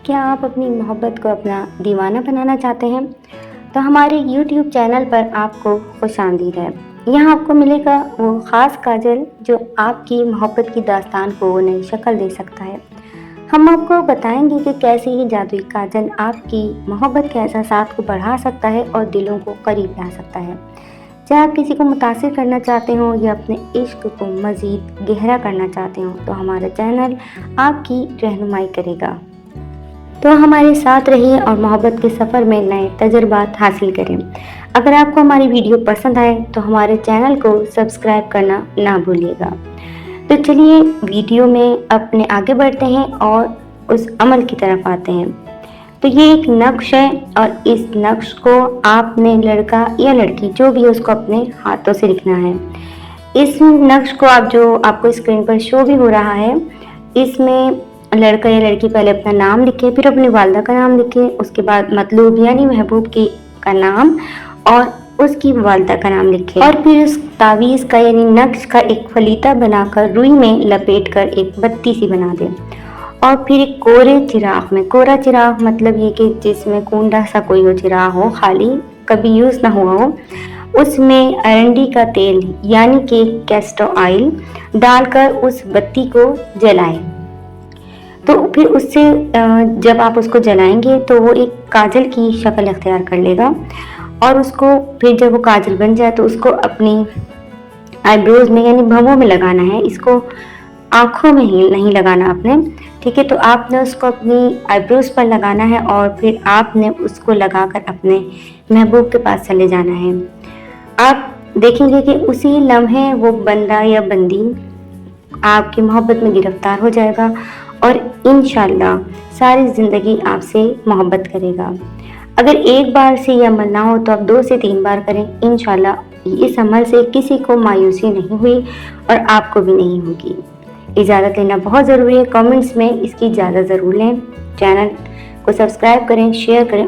کیا آپ اپنی محبت کو اپنا دیوانہ بنانا چاہتے ہیں؟ تو ہمارے یوٹیوب چینل پر آپ کو خوش آمدید ہے۔ یہاں آپ کو ملے گا وہ خاص کاجل جو آپ کی محبت کی داستان کو نئی شکل دے سکتا ہے۔ ہم آپ کو بتائیں گے کہ کیسے یہ جادوئی کاجل آپ کی محبت کے احساسات کو بڑھا سکتا ہے اور دلوں کو قریب لا سکتا ہے۔ چاہے آپ کسی کو متاثر کرنا چاہتے ہوں یا اپنے عشق کو مزید گہرا کرنا چاہتے ہوں تو ہمارا چینل آپ کی رہنمائی کرے گا۔ تو ہمارے ساتھ رہیے اور محبت کے سفر میں نئے تجربات حاصل کریں۔ اگر آپ کو ہماری ویڈیو پسند آئے تو ہمارے چینل کو سبسکرائب کرنا نہ بھولیے گا۔ تو چلیے ویڈیو میں اپنے آگے بڑھتے ہیں اور اس عمل کی طرف آتے ہیں۔ تو یہ ایک نقش ہے اور اس نقش کو آپ نے لڑکا یا لڑکی جو بھی اس کو اپنے ہاتھوں سے لکھنا ہے۔ اس نقش کو آپ کو اسکرین پر شو بھی ہو رہا ہے، اس میں لڑکا یا لڑکی پہلے اپنا نام لکھے، پھر اپنی والدہ کا نام لکھے، اس کے بعد مطلوب یعنی محبوب کا نام اور اس کی والدہ کا نام لکھے، اور پھر اس تعویذ کا یعنی نقش کا ایک فلیطہ بنا کر روئی میں لپیٹ کر ایک بتی سی بنا دے، اور پھر ایک کورا چراغ مطلب یہ کہ جس میں کونڈا سا کوئی ہو، چراغ ہو خالی، کبھی یوز نہ ہوا ہو، اس میں ارنڈی کا تیل یعنی کہ کیسٹر آئل ڈال کر اس بتی کو جلائیں۔ تو پھر اس سے جب آپ اس کو جلائیں گے تو وہ ایک کاجل کی شکل اختیار کر لے گا، اور اس کو پھر جب وہ کاجل بن جائے تو اس کو اپنی آئی بروز میں یعنی بھووں میں لگانا ہے، اس کو آنکھوں میں ہی نہیں لگانا اپنے، ٹھیک ہے؟ تو آپ نے اس کو اپنی آئی بروز پر لگانا ہے اور پھر آپ نے اس کو لگا کر اپنے محبوب کے پاس چلے جانا ہے۔ آپ دیکھیں گے کہ اسی لمحے وہ بندہ یا بندی آپ کی محبت میں گرفتار ہو جائے گا اور انشاءاللہ ساری زندگی آپ سے محبت کرے گا۔ اگر ایک بار سے یہ عمل نہ ہو تو آپ 2 سے 3 بار کریں، انشاءاللہ اس عمل سے کسی کو مایوسی نہیں ہوئی اور آپ کو بھی نہیں ہوگی۔ اجازت لینا بہت ضروری ہے، کامنٹس میں اس کی اجازت ضرور لیں، چینل کو سبسکرائب کریں، شیئر کریں۔